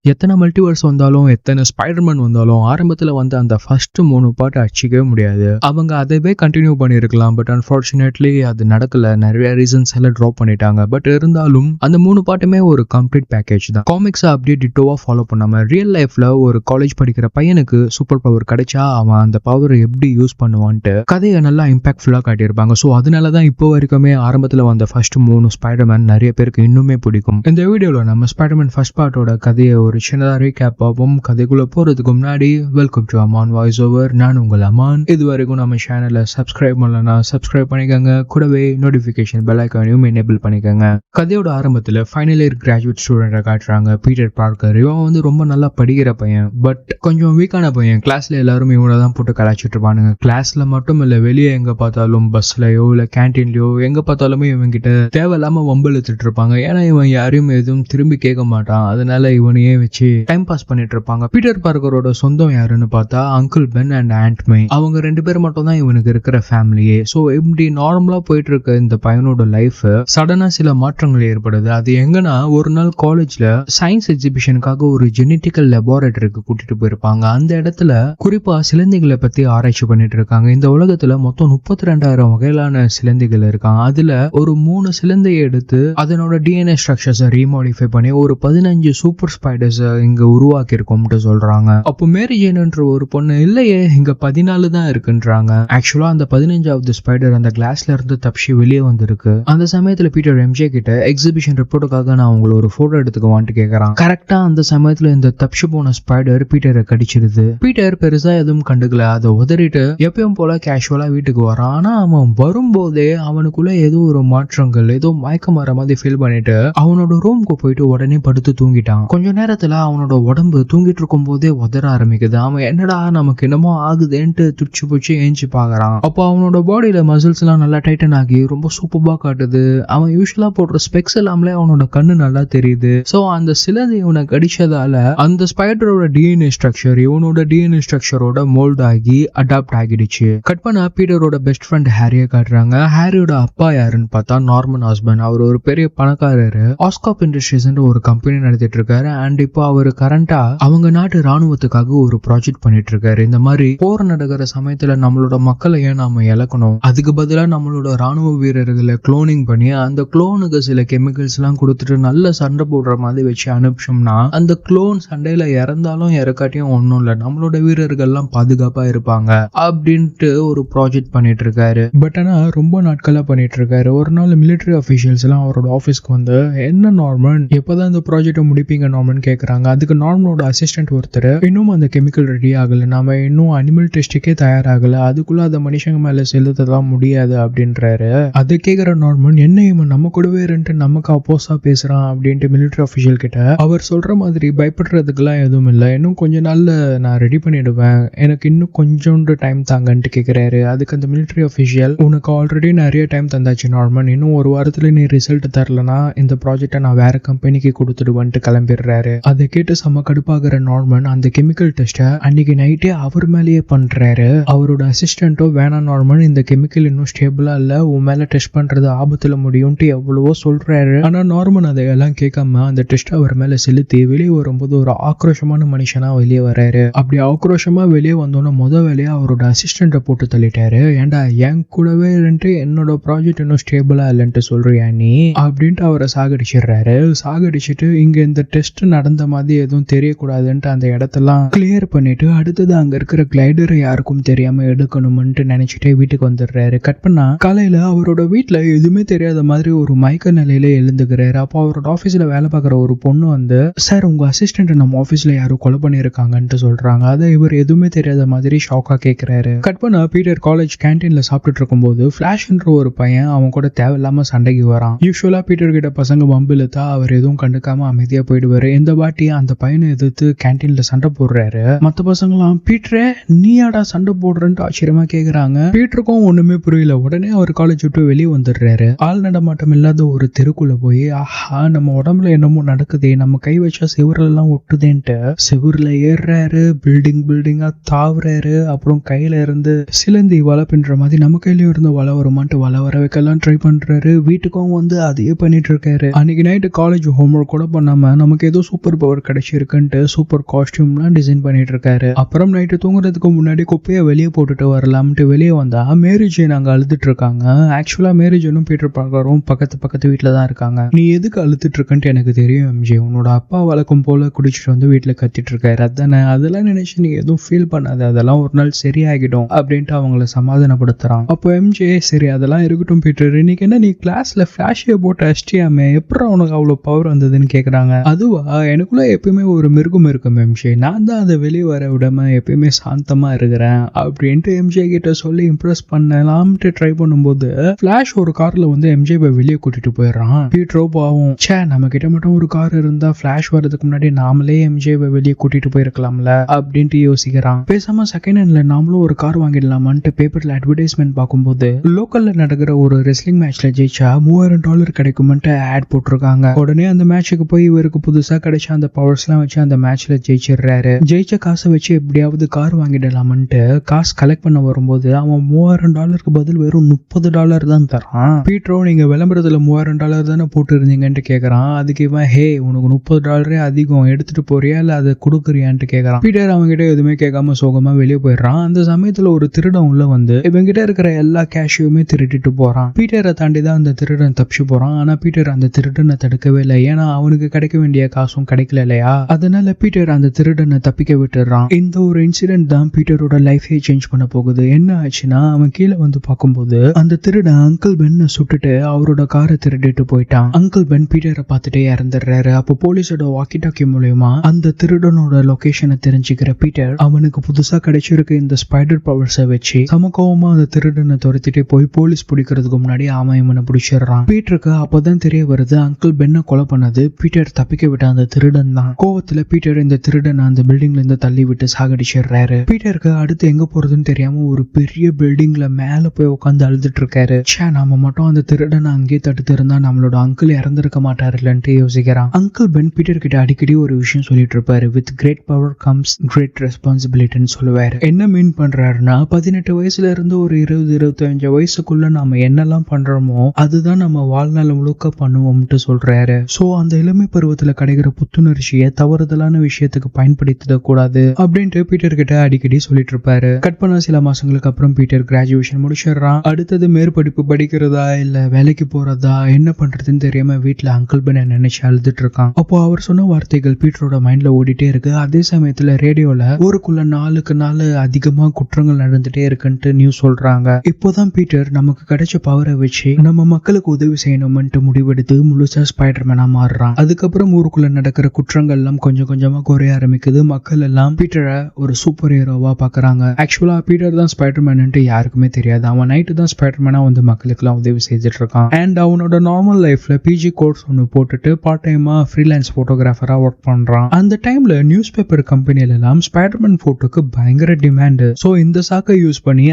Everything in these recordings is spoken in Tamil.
எத்தனை மல்டிவர்ஸ் வந்தாலும் எத்தனை ஸ்பைடர்மேன் வந்தாலும் ஆரம்பத்தில் வந்து அந்த ஃபர்ஸ்ட் 3 பார்ட் அடிச்சிக்கவே முடியாது. அவங்க அதவே கண்டினியூ பண்ணியிருக்கலாம். பட் அன்ஃபார்ச்சுனேட்லி அது நடக்கல. நிறைய ரீசன்ஸ் எல்லாம் ட்ராப் பண்ணிட்டாங்க. பட் இருந்தாலும் அந்த 3 பார்ட்டுமே ஒரு கம்ப்ளீட் பேக்கேஜ் தான். காமிக்ஸை அப்படியே டிட்டோவா ஃபாலோ பண்ணாம ரியல் லைஃப்ல ஒரு காலேஜ் படிக்கிற பையனுக்கு சூப்பர் பவர் கிடைச்சா அவன் அந்த பவர் எப்படி யூஸ் பண்ணுவான்ட்டு கதையை நல்லா இம்பாக்ட்ஃபுல்லா காட்டியிருப்பாங்க. ஸோ அதனாலதான் இப்போ வரைக்குமே ஆரம்பத்தில் வந்த ஃபர்ஸ்ட் 3 ஸ்பைடர்மேன் நிறைய பேருக்கு இன்னுமே பிடிக்கும். இந்த வீடியோல நம்ம ஸ்பைடர்மேன் ஃபர்ஸ்ட் பார்ட்டோட கதையை ஒரு சின்னதாக ரீகேப் ஆகும். கதைக்குள்ள போறதுக்கு முன்னாடி welcome to Aman voice over. நான் உங்கள் அமான். இது வரைக்கும் நம்ம சேனலை சப்ஸ்கிரைப் பண்ணலன்னா சப்ஸ்கிரைப் பண்ணிக்கோங்க. கூடவே நோட்டிபிகேஷன் பெல் ஐகானையும் எனேபிள் பண்ணிக்கோங்க. கதையோட ஆரம்பத்தில் ஃபைனல் இயர் கிராஜுவேட் ஸ்டூடெண்ட்டை காட்டுறாங்க, பீட்டர் பார்க்கர். இவன் வந்து ரொம்ப நல்லா படிக்கிற பையன், பட் கொஞ்சம் வீக்கான பையன். கிளாஸ்ல எல்லாரும் இவனை தான் போட்டு கலாச்சிட்டு இருப்பானுங்க. கிளாஸ்ல மட்டும் இல்ல, வெளியே எங்க பார்த்தாலும் பஸ்லயோ இல்ல கேன்டீன்லயோ எங்க பார்த்தாலுமே இவங்கிட்ட தேவையில்லாம வம்பெழுத்துட்டு இருப்பாங்க. ஏன்னா இவன் யாரையும் எதுவும் திரும்பி கேட்க மாட்டான். அதனால இவனையே வச்சு டைம் பாஸ் பண்ணிட்டு இருப்பாங்க. பீட்டர் பார்க்கரோட சொந்தம் யாருன்னு பார்த்தா அங்கிள் பென் அண்ட் ஆண்ட் மே. அவங்க 2 பேர் மட்டும் தான் இவனுக்கு இருக்கிற ஃபேமிலியே. சோ இப்படி நார்மலா போயிட்டு இருக்க இந்த பையனோட லைஃப் சடனா சில மாற்றங்கள் ஏற்படுது. அது எங்கன்னா, ஒரு நாள் காலேஜ்ல சயின்ஸ் எக்ஸிபிஷனுக்காக ஒரு ஜெனட்டிக்கல் லெபார்டரிக்கு கூட்டிட்டு போயிருப்பாங்க. அந்த இடத்துல குறிப்பா சிலந்திகளை பத்தி ஆராய்ச்சி பண்ணிட்டு இருக்காங்க. இந்த உலகத்துல மொத்தம் 32,000 வகையிலான சிலந்திகள் இருக்காங்க. அதுல ஒரு 3 சிலந்தையை எடுத்து அதனோட டிஎன்ஏ ஸ்ட்ரக்சர்ஸை ரீமாடிஃபை பண்ணி ஒரு 15 சூப்பர் ஸ்பைடர்ஸ் இங்க உருவாக்கி இருக்கோம்னு சொல்றாங்க. அப்போ மேரி ஜேன்ன்ற ஒரு பொண்ணு, இல்லையே இங்க 14 தான் இருக்குன்றாங்க. ஆக்சுவலா அந்த 15வது ஸ்பைடர் அந்த கிளாஸ்ல இருந்து தப்பிச்சு வெளியே வந்திருக்கு. அந்த சமயத்துல பீட்டர் எம்ஜே கிட்ட எக்ஸிபிஷன் ரிப்போர்ட்டுக்காக நான் உங்களை ஒரு போட்டோ எடுத்துக்குவான்ட்டு கேக்குறான். கரெக்டா அந்த சமயத்துல இந்த தப்பிச்சு போன ஸ்பைடர் பீட்டரை கடிச்சிருது. பீட்டர் பெருசா எதுவும் கண்டுக்கல. அதை உதறிட்டு எப்பயும் போல கேஷுவலா வீட்டுக்கு வரான். ஆனா அவன் வரும்போதே அவனுக்குள்ள ஏதோ ஒரு மாற்றங்கள், ஏதோ மயக்கம் வர மாதிரி ஃபீல் பண்ணிட்டு அவனோட ரூம்க்கு போயிட்டு உடனே படுத்து தூங்கிட்டான். கொஞ்ச நேரத்துல அவனோட உடம்பு தூங்கிட்டு இருக்கும் போதே உதற ஆரம்பிக்குது. அவன் என்னடா நமக்கு என்னமோ ஆகுதுன்ட்டு துடிச்சு போச்சு ஏஞ்சி பாக்குறான். அப்போ அவனோட பாடியில மசில்ஸ் எல்லாம் நல்லா டைட்டன் ஆகி ரொம்ப சூப்பரா காட்டுது. அவன் யூஸ்வலா போடுற ஸ்பெக்ஸ் எல்லாமே அவனோட கண்ணு நல்லா தெரியுது. சோ அந்த சிலந்தி இவனை கடிச்சதால அந்த ஸ்பைடரோட டிஎன்ஏ ஸ்ட்ரக்சர் இவனோட டிஎன்ஏ ஸ்ட்ரக்சரோட மோல்ட் ஆகி அடாப்ட் ஆகிடுச்சு. கட் பண்ண பீட்டரோட பெஸ்ட் ஃப்ரெண்ட் ஹாரியை காட்டுறாங்க. ஹாரியோட அப்பா யாருன்னு பார்த்தா நார்மன் ஆஸ்பன். அவர் ஒரு பெரிய பணக்காரரு. ஆஸ்காப் இண்டஸ்ட்ரீஸ் ஒரு கம்பெனி நடத்திட்டு இருக்காரு. அண்ட் இப்போ அவரு கரண்டா அவங்க நாட்டு ராணுவத்துக்காக ஒரு ப்ராஜெக்ட் பண்ணிட்டு இருக்காரு. இந்த மாதிரி போர் நடக்கிற சமயத்துல நம்மளோட மக்களை ஏன் நாம இழக்கணும், அதுக்கு பதிலா நம்மளோட ராணுவ வீரர்களை குளோனிங் பண்ணி அந்த குளோனுக்கு சில கெமிக்கல்ஸ் எல்லாம் கொடுத்துட்டு நல்ல சண்டை போடுற மாதிரி வச்சு அனுப்பிச்சோம்னா அந்த குளோன் சண்டையில இறந்தாலும் இறக்காட்டியும் ஒன்னும் இல்ல, நம்மளோட வீரர்கள் எல்லாம் பாதுகாப்பா இருப்பாங்க அப்படின்ட்டு ஒரு ப்ராஜெக்ட் பண்ணிட்டு இருக்காரு. பட் ஆனா ரொம்ப நாட்களா பண்ணிட்டு இருக்காரு. ஒரு நாள் மிலிட்டரி அபிஷியல்ஸ் எல்லாம் அவரோட ஆபீஸ்க்கு வந்து, என்ன நார்மன் எப்பதான் இந்த ப்ராஜெக்டை முடிப்பீங்க நார்மன் கேக்குறாங்க. அதுக்கு நார்மனோட அசிஸ்டன்ட் ஒருத்தர், இன்னும் அந்த கெமிக்கல் ரெடி ஆகல, நாம இன்னும் அனிமல் டெஸ்டுக்கே தயாராகல, அதுக்குள்ள அந்த மனுஷங்க மேல செலுத்ததான் முடியாது அப்படின்றாரு. அதை கேக்குற நார்மன், என்ன இவன் நம்ம கூடவே இருந்து நமக்கு அப்போஸா பேசுறான் அப்படின்ட்டு மிலிட்டரி அபிஷியல் கிட்ட அவர் சொல்ற மாதிரி பயப்படுறதுக்கெல்லாம் எதுவும் இல்லை, இன்னும் கொஞ்ச நாள்ல நான் ரெடி பண்ணிடுவேன், எனக்கு இன்னும் கொஞ்சோண்டு டைம் தாங்கன்ட்டு கேக்குறாரு. அதுக்கு அந்த மிலிட்டரி அபிஷியல், உனக்கு ஆல்ரெடி நிறைய டைம் தந்தாச்சு நார்மன், இன்னும் ஒரு வாரத்துல நீ ரிசல்ட் தரலனா இந்த ப்ராஜெக்டை நான் வேற கம்பெனிக்கு கொடுத்துடுவேன்ட்டு கிளம்பிடுறாரு. அதை கேட்டு செம்ம கடுப்பாகிற நார்மன் அந்த கெமிக்கல் டெஸ்ட்டை அன்னைக்கு நைட்டே அவர் மேலேயே பண்றாரு. அவரோட அசிஸ்டன்ட்டோ, வேணாம் நார்மன் இந்த கெமிக்கல் இன்னும் ஸ்டேபிளா இல்ல, உன் மேல டெஸ்ட் பண்றது ஆபத்துல முடியும்ட்டு எவ்வளவோ சொல்றாரு. ஆனா நார்மன் அதையெல்லாம் கேட்காம அந்த டெஸ்ட் அவர் மேல செலுத்தி வெளியே வரும்போது ஒரு ஆக்ரோஷமான மனுஷனா வெளியே வர்றாரு. அப்படி ஆக்ரோஷமா வெளியே வந்தோன்னா வேலையா அவரோட அசிஸ்டன்ட்டை போட்டு தள்ளிட்டாரு. ஏன்டா என் கூடவே இருந்து என்னோட ப்ராஜெக்ட் இன்னும் ஸ்டேபிளா இல்லைன்ட்டு சொல்றியா நீ அப்படின்ட்டு அவரை சாகடிச்சிடுறாரு. சாகடிச்சிட்டு இங்க இந்த டெஸ்ட் நடந்த மாதிரி எதுவும் தெரியக்கூடாதுன்ட்டு அந்த இடத்தெல்லாம் கிளியர் பண்ணிட்டு அடுத்தது அங்க இருக்கிற கிளைடரை யாருக்கும் தெரியாம எடுக்கணும்னு நினைச்சிட்டே வீட்டுக்கு வந்துடுறாரு. கட் பண்ணா காலையில அவரோட வீட்டுல எதுவுமே தெரியாத மாதிரி ஒரு மயக்க நிலையில எழுந்துக்கிறாரு. அப்போ அவரோட ஆபீஸ்ல வேலை பார்க்குற ஒரு பொண்ணு வந்து, சார் உங்க அசிஸ்டன்ட் நம்ம ஆபீஸ்ல யாரும் கொலை பண்ணிருக்காங்கன்ட்டு சொல்றாங்க. அதை இவர் எதுவுமே தெரியாத மாதிரி ஷாக்கா கேட்கிறாரு. கட் பண்ணா பீட்டர் காலேஜ் கேன்டீன்ல சாப்பிட்டுட்டு இருக்கும்போது ஃபிளாஷ்ன்ற ஒரு பையன் அவன் கூட தேவையில்லாம சண்டைக்கு வரான். யூஸ்வலா பீட்டர் கிட்ட பசங்க வம்பிழுத்தா அவர் எதுவும் கண்டுக்காம அமைதியா போயிடுவாரு. இந்த வாட்டி அந்த பையனை எதிர்த்து கேன்டீன்ல சண்டை போடுறாரு. மத்த பசங்களாம், பீட்டரே நீயாடா சண்டை போடுறன்ட்டு ஆச்சரியமா கேக்குறாங்க. பீட்டருக்கும் ஒண்ணுமே புரியல. உடனே அவர் காலேஜ் விட்டு வெளியே வந்துடுறாரு. ஆள் நடமாட்டம் இல்லாத ஒரு தெருக்குள்ள போய், ஆஹா நம்ம உடம்புல என்னமோ நடக்குதே, நம்ம கை வச்சா செவுரெல்லாம் ஒட்டுதேன்ட்டு செவுர்ல ஏறுறாரு. பில்டிங்கா தாவுறாரு. அப்புறம் கையில இருந்து சிலந்தி வலை பின்ற மாதிரி நம்ம கையிலயும் இருந்து வலை வருமான்ட்டு வலை வர வைக்கலாம் ட்ரை பண்றாரு. வீட்டுக்கும் வந்து அதையே பண்ணிட்டு இருக்காரு. அன்னைக்கு நைட்டு காலேஜ் ஹோம்ஒர்க் கூட பண்ணாம நமக்கு ஏதோ சூப்பர் சூப்பர் பவர் கிடைச்சிருக்குன்ட்டு சூப்பர் காஸ்டியூம்லாம் டிசைன் பண்ணிட்டு இருக்காரு. அப்புறம் நைட்டு தூங்குறதுக்கு முன்னாடி குப்பையை வெளியே போட்டுட்டு வரலாம்ட்டு வெளியே வந்தா மேரி ஜேன் அங்க அழுதுட்டு இருக்காங்க. ஆக்சுவலா மேரி ஜேனும் பீட்டர் பார்க்கரும் பக்கத்து வீட்டுல தான் இருக்காங்க. நீ எதுக்கு அழுதுட்டு இருக்கன்ட்டு எனக்கு தெரியும் எம்ஜே, உன்னோட அப்பா வழக்கம் போல குடிச்சிட்டு வந்து வீட்டுல கத்திட்டு இருக்காரு அதானே, அதெல்லாம் நினைச்சு நீ எதுவும் ஃபீல் பண்ணாத, அதெல்லாம் ஒரு நாள் சரியாகிடும் அப்படின்ட்டு அவங்கள சமாதானப்படுத்துறான். அப்போ எம்ஜே சரி அதெல்லாம் இருக்கட்டும் பீட்டர், இன்னைக்கு என்ன நீ கிளாஸ்ல பிளாஷிய போட்டு அஷ்டியாமே, எப்படி உனக்கு அவ்வளவு பவர் வந்ததுன்னு கேக்குறாங்க. அதுவா, எனக்குள்ள எப்பயுமே ஒரு மிருகம் இருக்கும் எம்ஜே, நான் தான் அதை வெளியே வர விடாம எப்பயுமே சாந்தமா இருக்கிறேன் அப்படின்ட்டு எம்ஜே கிட்ட சொல்லி இம்ப்ரெஸ் பண்ணலாம்ட்டு ட்ரை பண்ணும்போது பிளாஷ் ஒரு கார்ல வந்து எம்ஜே வெளியே கூட்டிட்டு போயிடுறான். பீட்டரோ பாவம், சே நம்ம கிட்ட மட்டும் ஒரு கார் இருந்தா பிளாஷ் வர்றதுக்கு முன்னாடி நாமளே எம்ஜே வெளியே கூட்டிட்டு போயிருக்கலாம்ல அப்படின்ட்டு யோசிக்கிறான். பேசாம செகண்ட் ஹேண்ட்ல நாமளும் ஒரு கார் வாங்கிடலாமான்ட்டு பேப்பர்ல அட்வர்டைஸ்மெண்ட் பார்க்கும்போது லோக்கல்ல நடக்கிற ஒரு ரெஸ்லிங் மேட்ச்ல ஜெயிச்சா $3000 கிடைக்கும்ட்டு ஆட் போட்டிருக்காங்க. உடனே அந்த மேட்சுக்கு போய் இவருக்கு புதுசா கிடைச்ச அந்த பவர்ஸ் எல்லாம் வச்சு அந்த மேட்ச்ல ஜெயிச்சிடுறாரு. ஜெயிச்ச காசை வச்சு எப்படியாவது கார் வாங்கிடலாமன்ட்டு காசு கலெக்ட் பண்ண வரும்போது அவன் $3000 பதில் வெறும் $30 தான் தரான். பீட்டரோ நீங்க விளம்பரத்துல $3000 தானே போட்டு இருந்தீங்கன்னு கேக்குறான். அதுக்கு இவன் ஹே உனக்கு $30 அதிகம், எடுத்துட்டு போறியா இல்ல அதை கொடுக்குறியான்ட்டு கேக்குறான். பீட்டர் அவங்க கிட்ட எதுவுமே கேட்காம சோகமா வெளியே போயிடுறான். அந்த சமயத்துல ஒரு திருடன் உள்ள வந்து இவங்க கிட்ட இருக்கிற எல்லா கேஷையுமே திருட்டிட்டு போறான். பீட்டரை தாண்டி தான் அந்த திருடன் தப்பிச்சு போறான். ஆனா பீட்டர் அந்த திருடனை தடுக்கவே இல்லை, ஏன்னா அவனுக்கு கிடைக்க வேண்டிய காசும் கிடைக்கல இல்லையா. அதனால பீட்டர் அந்த திருடனை தப்பிக்க விட்டுறான். இந்த ஒரு இன்சிடென்ட் தான் பீட்டரோட லைஃபே சேஞ்ச் பண்ண போகுது. என்ன ஆச்சுன்னா அவன் கீழே வந்து பார்க்கும்போது அந்த திருடன் அங்கிள் பென்னை சுட்டுட்டு அவரோட காரை திருடிட்டு போயிட்டான். அங்கிள் பென் பீட்டரை பார்த்துட்டே இறந்துடுறாரு. அப்போ போலீஸோட வாக்கி டாக்கி மூலமா அந்த திருடனோட லொகேஷனை தெரிஞ்சுக்கிற பீட்டர் அவனுக்கு புதுசா கிடைச்சிருக்க இந்த ஸ்பைடர் பவர்ஸை வச்சு சமக்கோவமா அந்த திருடனை துரத்திட்டே போய் போலீஸ் பிடிக்கிறதுக்கு முன்னாடி அவன் இவனை பிடிச்சிடுறான். பீட்டருக்கு அப்பதான் தெரிய வருது அங்கிள் பென்னை கொலை பண்ணது பீட்டர் தப்பிக்க விட்ட அந்த திருடன் தான். கோவத்துல பீட்டர் இந்த திருடனை அந்த பில்டிங்ல இருந்து தள்ளி விட்டு சாகடிச்சிடுறாரு. பீட்டருக்கு அடுத்து எங்க போறதுன்னு தெரியாம ஒரு பெரிய பில்டிங்ல மேல போய் உட்காந்து அழுதுட்டு இருக்காரு. நாம மட்டும் அந்த திருடனை அங்கே தடுத்து இருந்தா நம்மளோட அங்கிள் இறந்திருக்க மாட்டாருலன்ட்டு யோசிக்கிறான். அங்கிள் பென் பீட்டர் கிட்ட அடிக்கடி ஒரு விஷயம் சொல்லிட்டு இருப்பாரு, with great power comes great ரெஸ்பான்சிபிலிட்டின்னு சொல்லுவாரு. என்ன மீன் பண்றாருன்னா 18 வயசுல இருந்து ஒரு 20-25 வயசுக்குள்ள நாம என்னெல்லாம் பண்றோமோ அதுதான் நம்ம வாழ்நாள் முழுக்க பண்ணுவோம்ட்டு சொல்றாரு. சோ அந்த இளமை பருவத்துல கிடைக்கிற புத்துணர்ச்சியை தவறுதலான விஷயத்துக்கு பயன்படுத்திட கூடாது அப்படின்ட்டு பீட்டர் கிட்ட அடிக்கடி சொல்லிட்டு இருப்பாரு. கட் பண்ண சில மாசங்களுக்கு அப்புறம் பீட்டர் கிராஜுவேஷன் முடிச்சிடறான். அடுத்தது மேற்படிப்பு படிக்கிறதா இல்ல வேலைக்கு போறதா என்ன பண்றதுன்னு தெரியாம வீட்டுல அங்கிள் பென் நினைச்சு அழுதுட்டு இருக்கான். அப்போ அவர் சொன்ன வார்த்தைகள் பீட்டரோட மைண்ட்ல ஓடிட்டே இருக்கு. அதே சமயத்துல ரேடியோல ஊருக்குள்ள நாளுக்கு நாள் அதிகமா குற்றங்கள் நடந்துட்டே இருக்குன்ட்டு நியூஸ் சொல்றாங்க. இப்போதான் பீட்டர் நமக்கு கிடைச்ச பவரை வச்சு நம்ம மக்களுக்கு உதவி செய்யணும்னு முடிவெடுத்து முழுசா ஸ்பைடர்மேனா மாறுறான். அதுக்கப்புறம் ஊருக்குள்ள நடக்கிற குற்றங்கள் எல்லாம் கொஞ்சம் கொஞ்சமா குறைய ஆரம்பிக்குது. மக்கள் எல்லாம் பீட்டரை ஒரு சூப்பர் ஹீரோவா பாக்குறாங்க. ஆக்சுவலா பீட்டர் தான் ஸ்பைடர்மேன் யாருக்குமே தெரியாது. அவன் நைட்டு தான் ஸ்பைடர்மேனா வந்து மக்களுக்கு எல்லாம் உதவி செய்துட்டு இருக்கான். அண்ட் அவனோட நார்மல் லைஃப்ல பிஜி கோர்ஸ் ஒன்னு போட்டுட்டு பார்ட் டைமா ஃப்ரீலான்ஸ் போட்டோகிராஃபரா ஒர்க் பண்றான். அந்த டைம்ல நியூஸ் பேப்பர் கம்பெனில எல்லாம் ஸ்பைடர்மேன் போட்டோக்கு பயங்கர டிமாண்ட். சோ இந்த சாக்கை யூஸ் பண்ணி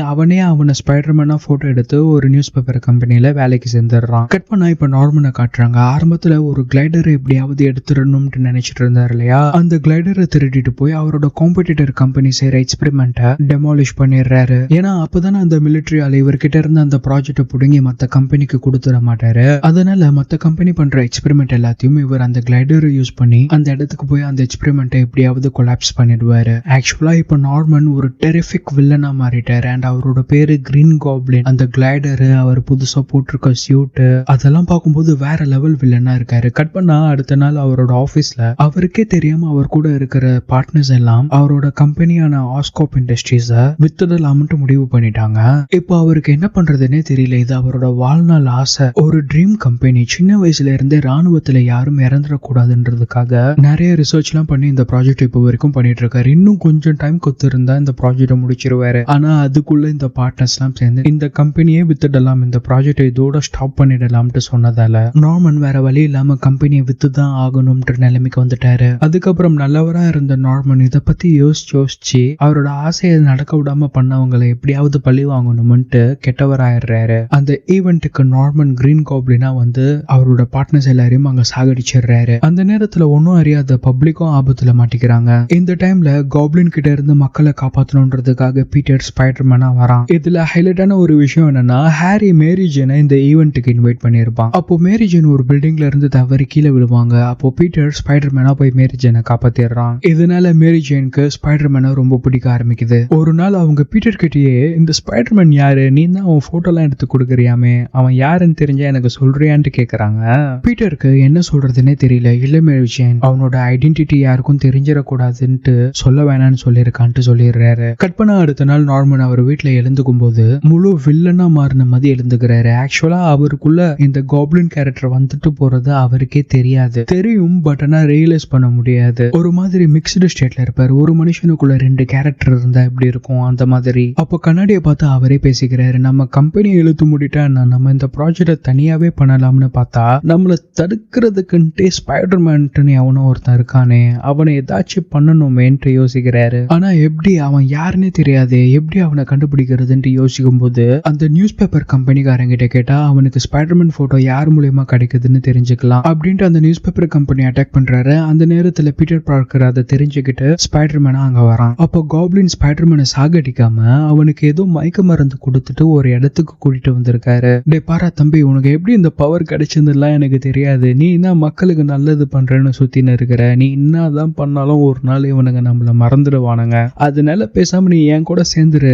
அவனை ஸ்பைடர்மேனா போட்டோ எடுத்து ஒரு நியூஸ் பேப்பர் கம்பெனில வேலைக்கு சேர்ந்துடுறான். கட் பண்ணா இப்ப நார்மனை காட்டுறாங்க. ஆரம்பத்துல ஒரு கிளைடரை எப்படியாவது எடுத்துடணும்னு நினைச்சிட்டு இருந்தாரு இல்லையா, அந்த கிளைடரை திருடிட்டு போய் அவரோட காம்படிட்டர் கம்பெனி செய்யற எக்ஸ்பெரிமெண்ட்டை டெமாலிஷ் பண்ணிடுறாரு. ஏன்னா அப்பதானே அந்த மிலிட்டரி ஆள் இவர்கிட்ட இருந்து அந்த ப்ராஜெக்ட புடுங்கி மத்த கம்பெனிக்கு கொடுத்துட மாட்டாரு. அதனால மத்த கம்பெனி பண்ற எக்ஸ்பெரிமெண்ட் எல்லாத்தையும் இவர் அந்த கிளைடரை யூஸ் பண்ணி அந்த இடத்துக்கு போய் அந்த எக்ஸ்பெரிமெண்ட்டை எப்படியாவது கொலாப்ஸ் பண்ணிடுவாரு. ஆக்சுவலா இப்ப நார்மன் ஒரு டெரிஃபிக் வில்லனா மாறிட்டாரு. அண்ட் அவரோட பேரு கிரீன் காப்ளின். அந்த கிளைடரு, அவர் புதுசா போட்டிருக்க சூட், அதெல்லாம் பார்க்கும்போது வேற லெவல் வில்லனா இருக்காரு. கட் பண்ணா அடுத்த நாள் அவரோட ஆபீஸ்ல அவருக்கே தெரியாம அவர் கூட இருக்கிற பார்ட்னர்ஸ் எல்லாம் அவரோட கம்பெனியான ஆஸ்கோப் இண்டஸ்ட்ரீஸ வித்துடலாம்னு முடிவு பண்ணிட்டாங்க. இப்போ அவருக்கு என்ன பண்றதுன்னே தெரியல. இது அவரோட வாழ்நாள் ஆசை, ஒரு ட்ரீம் கம்பெனி. சின்ன வயசுல இருந்தே ராணுவத்துல யாரும் இறந்துடக்கூடாதுன்றதுக்காக நிறைய ரிசர்ச் எல்லாம் பண்ணி இந்த ப்ராஜெக்ட் இப்போ வரைக்கும் பண்ணிட்டு இருக்காரு. இன்னும் கொஞ்சம் டைம் கொத்து இருந்தா இந்த ப்ராஜெக்ட முடிச்சிருவாரு. ஆனா அதுக்குள்ள இந்த பார்ட்னர்ஸ் எல்லாம் சேர்ந்து இந்த கம்பெனியே வித்துடலாம், இந்த ப்ராஜெக்ட் இதோட ஸ்டாப் பண்ணிடலாம்னு சொன்னதால நார்மன் வேற வழி இல்லாம கம்பெனியை வித்துதான் ஆகணும்ன்ற நிலைமைக்கு வந்துட்டாரு. அதுக்கப்புறம் நல்லவரா இருந்த நார்மன் இதை பத்தி யோசிச்சு அவரோட ஆசையை நடக்க விடாம பண்ணவங்களை எப்படியாவது பழி வாங்கணும்ட்டு கெட்டவராயிடுறாரு. அந்த ஈவெண்ட்டுக்கு நார்மன் கிரீன் காப்ளினா வந்து அவரோட பார்ட்னர்ஸ் எல்லாரையும் அங்க சாகடிச்சிடுறாரு. அந்த நேரத்துல ஒன்னும் அறியாத பப்ளிக்கும் ஆபத்துல மாட்டிக்கிறாங்க. இந்த டைம்ல காப்ளின் கிட்ட இருந்து மக்களை காப்பாற்றணுன்றதுக்காக பீட்டர் ஸ்பைடர்மேனா வரான். இதுல ஹைலைட்டான ஒரு விஷயம் என்னன்னா, ஹாரி மேரி ஜேனை இந்த ஈவெண்ட்டுக்கு இன்வைட் பண்ணிருப்பான். அப்போ மேரி ஜேன் ஒரு பில்டிங்ல இருந்து தவறி கீழே விழுவாங்க. அப்போ பீட்டர் ஸ்பைடர்மேனா போய் மேரி ஜேனை காப்பாத்திடுறான். இதனால மேரி ஜேனுக்கு ஸ்பைடர்மேனை ரொம்ப பிடிக்க ஆரம்பிக்குது. ஒரு நாள் அவங்க பீட்டர் கிட்டயே இந்த ஸ்பைடர்மேன் யாரு, நீ தான் அவன் போட்டோலாம் எடுத்து கொடுக்குறியாமே, அவன் யாருன்னு தெரிஞ்சா எனக்கு சொல்றியான்ட்டு கேக்குறாங்க. பீட்டருக்கு என்ன சொல்றதுன்னே தெரியல. இல்ல மேரி ஜேன், அவனோட ஐடென்டிட்டி யாருக்கும் தெரிஞ்சிடக்கூடாதுன்ட்டு சொல்ல வேணாம்னு சொல்லியிருக்கான்ட்டு சொல்லிடுறாரு. கட் பண்ண அடுத்த நாள் நார்மன் அவர் வீட்டுல எழுந்துக்கும் போது முழு வில்லனா மாறின மாதிரி எழுந்துக்கிறாரு. ஆக்சுவலா அவருக்குள்ள இந்த காப்ளின் கேரக்டர் வந்துட்டு போறது அவருக்கே தெரியும், பட் ஆனா ரியலைஸ் பண்ண முடியாது. ஒரு மாதிரி மிக்ஸ்டு ஸ்டேட்ல இருப்பாரு. ஒரு மனுஷனுக்குள்ள 2 கேரக்டர் இருந்தா எப்படி இருக்கும் அந்த மாதிரி. அப்போ கண்ணாடியை பார்த்து அவரே பேசிக்கிறாரு. நம்ம கம்பெனி இழுத்து முடிட்டா நம்ம இந்த ப்ராஜெக்ட தனியாவே பண்ணலாம்னு பார்த்தா நம்மள தடுக்கிறதுக்குன்ட்டே ஸ்பைடர்மேன்ட்டு எவனோ ஒருத்தன் இருக்கானே, அவனை ஏதாச்சும் பண்ணணுமேன்ட்டு யோசிக்கிறாரு. ஆனா எப்படி, அவன் யாருன்னே தெரியாது, எப்படி அவனை கண்டுபிடிக்கிறதுன்ட்டு யோசிக்கும் போது அந்த நியூஸ் பேப்பர் கம்பெனிக்காரங்கிட்ட கேட்டா அவனுக்கு ஸ்பைடர்மேன் போட்டோ யார் மூலியமா கிடைக்குதுன்னு தெரிஞ்சுக்கலாம் அப்படின்ட்டு அந்த நியூஸ் பேப்பர் கம்பெனி அட்டாக் பண்றாரு. அந்த நேரத்துல பீட்டர் பார்க்கர் அதை தெரிஞ்சுக்கிட்டு ஸ்பைடர்மேனா அங்க வரான். அப்போ காப்ளின் ஸ்பைடர்மேனை சாகடிக்காம அவனுக்கு ஏதோ மயக்க மருந்து கொடுத்துட்டு ஒரு இடத்துக்கு கூட்டிட்டு வந்திருக்காரு. டே பாரா தம்பி, உனக்கு எப்படி இந்த பவர் கிடைச்சதுலாம் எனக்கு தெரியாது, நீ என்ன மக்களுக்கு நல்லது பண்றேன்னு சுத்தின்னு இருக்கிற, நீ என்னதான் பண்ணாலும் ஒரு நாள் இவனுங்க நம்மள மறந்துடுவானுங்க, அதனால பேசாம நீ என் கூட சேர்ந்துரு,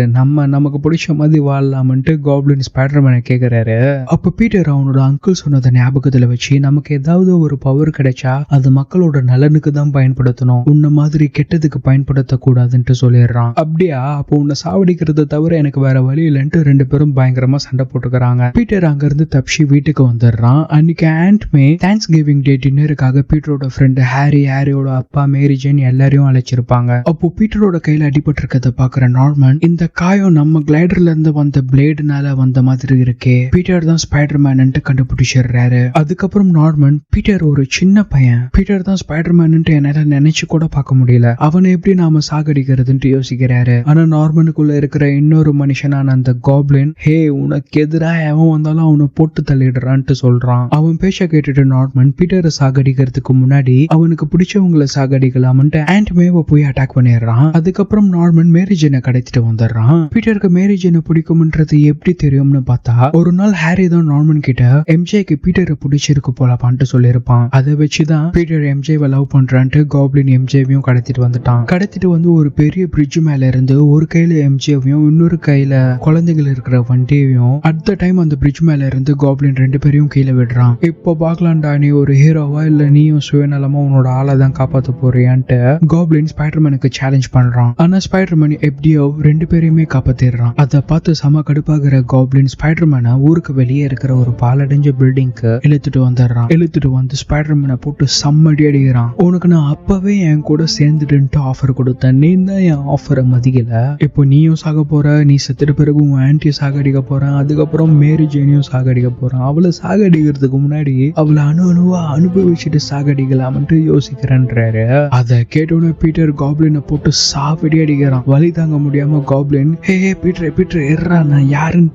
நமக்கு பிடிச்ச மாதிரி வாழலாம்ட்டு காப்ளின் ஸ்பைடர்மேனை கேக்குறாரு. அப்ப பீட்டர் அவனோட அங்கிள் சொன்னதை ஞாபகத்துல வச்சு நமக்கு ஏதாவது ஒரு பவர் கிடைச்சா அது மக்களோட நலனுக்கு தான் பயன்படுத்தணும், உன்ன மாதிரி கெட்டதுக்கு பயன்படுத்த கூடாதுன்ட்டு சொல்லிடுறான். அப்படியா, அப்போ உன்னை சாவடிக்கிறத தவிர எனக்கு வேற வழி இல்லைன்ட்டு 2 பேரும் பயங்கரமா சண்டை போட்டுக்கிறாங்க. பீட்டர் அங்க இருந்து தப்பிச்சு வீட்டுக்கு வந்துடுறான். அன்னைக்கு ஆண்ட்மே தேங்க்ஸ் கிவிங் டே டின்னருக்காக பீட்டரோட ஃப்ரெண்ட் ஹாரியோட அப்பா மேரி ஜேன் எல்லாரையும் அழைச்சிருப்பாங்க. அப்போ பீட்டரோட கையில அடிபட்டு இருக்கிறத பாக்குற நார்மன், இந்த காயம் நம்ம கிளைடர்ல இருந்து வந்த பிளேடுனால வந்த மாதிரி இருக்கே, பீட்டர் தான் ஸ்பைடர்மேன் கண்டுபிடிச்சிடுறாரு. அதுக்கப்புறம் நார்மன், பீட்டர் ஒரு சின்ன பையன், பீட்டர் தான் ஸ்பைடர்மேன் என்னால நினைச்சு கூட பார்க்க முடியல, அவனை எப்படி நாம சாகடிக்கிறதுன்ட்டு யோசிக்கிறாரு. ஆனா நார்மனுக்குள்ள இருக்கிற இன்னொரு மனுஷனான அந்த காப்ளின், ஹே உனக்கு எதிராக எவன் வந்தாலும் அவனை போட்டு தள்ளிடுறான்ட்டு சொல்றான். அவன் பேச்ச கேட்டுட்டு நார்மன் பீட்டரை சாகடிக்கிறதுக்கு முன்னாடி அவனுக்கு பிடிச்சவங்களை சாகடிக்கலாம்ட்டு ஆண்ட்மேவை போய் அட்டாக் பண்ணிடுறான். அதுக்கப்புறம் நார்மன் மேரி ஜேனை கடத்திட்டு வந்துடுறான். பீட்டருக்கு மேரி ஜேனை பிடிக்கும்ன்றது எப்படி தெரியும்னு பார்த்தா ஒரு நாள் ஹாரி தான் நார்மன் கிட்ட எம்ஜேக்கு பீட்டரை பிடிச்சிருக்கு போலப்பான்ட்டு சொல்லியிருப்பான். அதை வச்சுதான் பீட்டர் எம்ஜேவை லவ் பண்றான்ட்டு காப்ளின் எம்ஜேவையும் கடத்திட்டு வந்துட்டான். கடத்திட்டு வந்து ஒரு பெரிய பிரிட்ஜ் மேல இருந்து ஒரு கையில எம்ஜேவையும் இன்னொரு கையில குழந்தைகள் இருக்கிற வண்டியையும் அட் த டைம் அந்த பிரிட்ஜ் மேல இருந்து காப்ளின் 2 பேரையும் கீழே விடுறான். இப்போ பாக்கலாம்டா, நீ ஒரு ஹீரோவா இல்ல நீயும் சுயநலமா உன்னோட ஆளை தான் காப்பாத்த போறியான்ட்டு காப்ளின் ஸ்பைடர்மேனுக்கு சேலஞ்ச் பண்றான். ஆனா ஸ்பைடர்மேன் எப்படியோ 2 பேரையுமே காப்பாத்திடுறான். அதை பார்த்து சம கடுப்பாகிற காப்ளின் ஸ்பைடர்மேனை ஊருக்கு வெளியே இருக்கிற ஒரு பாலடைஞ்ச பில்டிங்க்கு இழுத்துட்டு வந்துடுறான். இழுத்துட்டு வந்து ஸ்பைடர்மேனை போட்டு செம்மடி அடிக்கிறான். உனக்கு நான் அப்பவே என் கூட சேர்ந்துட்டு ஆஃபர் கொடுத்தேன், நீ தான் என் ஆஃபரை மதிக்கல, இப்போ நீயும் சாக போற, நீ செத்துட்ட பிறகு உன் ஆன்டி சாகடிக்க போறான், அதுக்கப்புறம் மேரி ஜேனையும் சாகடிக்க போறான், அவளை சாகடிக்கிறதுக்கு முன்னாடி அவளை அணுவா அனுபவிச்சுட்டு சாகடிக்கலாம்ட்டு யோசிக்கிறேன்றாரு. அதை கேட்டோன்னு பீட்டர் காப்ளினை போட்டு சாவடி அடிக்கிறான். வலி தாங்க முடியாம காப்ளின், ஹே பீட்டர் எர்றா, நான் யாருன்னு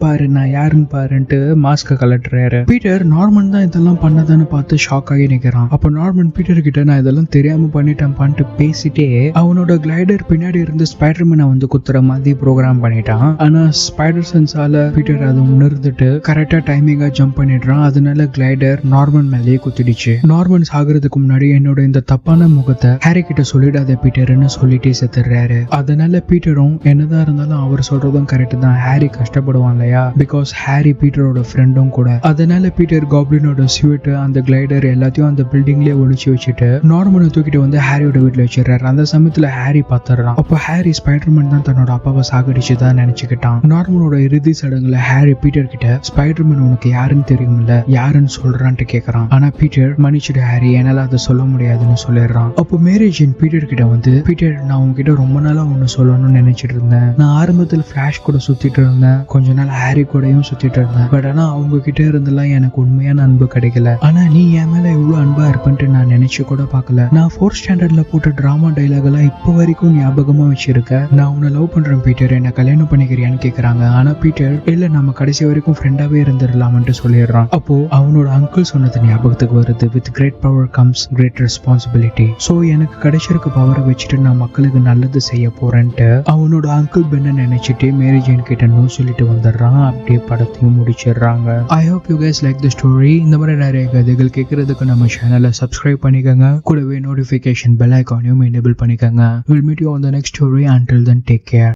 பாருன்ட்டு மாஸ்க கலட்டுறாரு. பீட்டர் நார்மன் தான் இதெல்லாம் பண்ணதான்னு பார்த்து ஷாக் ஆகி நிக்கிறான். அப்ப நார்மன் பீட்டர் கிட்ட நான் இதெல்லாம் தெரியாம பண்ணிட்டேன் பண்ணிட்டு பேசிட்டே அவனோட கிளைடர் பின்னாடி இருந்து ஸ்பைடர்மேனை வந்து குத்துற மாதிரி ப்ரோக்ராம் பண்ணிட்டான். ஆனா ஸ்பைடர் சென்ஸால பீட்டர் அதை உணர்ந்துட்டு கரெக்டா டைமிங்கா ஜம்ப் பண்ணிடுறான். அதனால கிளைடர் நார்மன் மேலேயே குத்திடுச்சு. நார்மன் சாகிறதுக்கு முன்னாடி என்னோட இந்த தப்பான முகத்தை ஹாரி கிட்ட சொல்லிடாத பீட்டர்னு சொல்லிட்டே செத்துறாரு. அதனால பீட்டரும் என்னதான் இருந்தாலும் அவர் சொல்றதும் கரெக்ட் தான், ஹாரி கஷ்டப்படுவான் இல்லையா, பிகாஸ் ஹாரி பீட்டரோட ஃப்ரெண்டும் கூட. அதனால பீட்டர் காப்ளினோட ஸ்வீட் அந்த கிளைடர் எல்லாத்தையும் அந்த பில்டிங்லயே ஒளிச்சு வச்சுட்டு நார்மனை தூக்கிட்டு வந்து ஹாரியோட வீட்டுல வச்சிடறாரு. அந்த சமயத்துல ஹாரி பாத்துறான். அப்போ ஹாரி ஸ்பைடர்மேன் தான் தன்னோட அப்பாவை சாகடிச்சுதான் நினைச்சுக்கிட்டான். நார்மனோட இறுதி சடங்குல ஹாரி பீட்டர் கிட்ட ஸ்பைடர்மேன் உனக்கு யாருன்னு தெரியும்ல, யாருன்னு சொல்றான்ட்டு கேக்குறான். ஆனா பீட்டர் மன்னிச்சுடு ஹாரி, என்னால அதை சொல்ல முடியாதுன்னு சொல்லிடுறான். அப்போ மேரி ஜேன் பீட்டர் கிட்ட வந்து, பீட்டர் நான் உங்ககிட்ட ரொம்ப நாளா ஒண்ணு சொல்லணும்னு நினைச்சிட்டு இருந்தேன், நான் ஆரம்பத்தில் ஃபிளாஷ் கூட சுத்திட்டு இருந்தேன், கொஞ்ச நாள் ஹாரி கூடயும் சுத்திட்டு இருந்தேன், பட் ஆனா அவங்க கிட்ட இருந்தெல்லாம் எனக்கு உண்மையான அன்பு கிடைக்கல, ஆனா நீ என் மேல இவ்வளவு அன்பா இருப்பேன்ட்டு நான் நினைச்சு கூட பார்க்கல, நான் 4th ஸ்டாண்டர்ட்ல போட்ட டிராமா டைலாக் எல்லாம் இப்போ வரைக்கும் ஞாபகமா வச்சிருக்க, நான் உன்னை லவ் பண்றேன் பீட்டர், என்ன கல்யாணம் பண்ணிக்கிறியான்னு கேக்குறாங்க. ஆனா பீட்டர் இல்ல நம்ம கடைசி வரைக்கும் ஃப்ரெண்டாவே இருந்துடலாம்னு சொல்லிடுறான். அப்போ அவனோட அங்கிள் சொன்னது ஞாபகத்துக்கு வருது, with great power comes great responsibility, so எனக்கு கிடைச்சிருக்க பவரை வச்சுட்டு நான் மக்களுக்கு நல்லது செய்ய போறேன்ட்டு அவனோட அங்கிள் பென்ன நினைச்சிட்டு மேரி ஜேன் கிட்ட நோ சொல்லிட்டு வந்துடுறான். அப்படியே படத்தையும் முடிச்சிடுறாங்க. I hope you guys like the story. இந்த மாதிரி நிறைய கதைகள் கேட்கறதுக்கு நம்ம சேனலை சப்ஸ்கிரைப் பண்ணி பண்ணிக்கோங்க. கூடவே நோட்டிஃபிகேஷன் பெல் ஐகானையும் எனேபிள் பண்ணிக்கோங்க. We'll meet you on the next story. Until then, take care.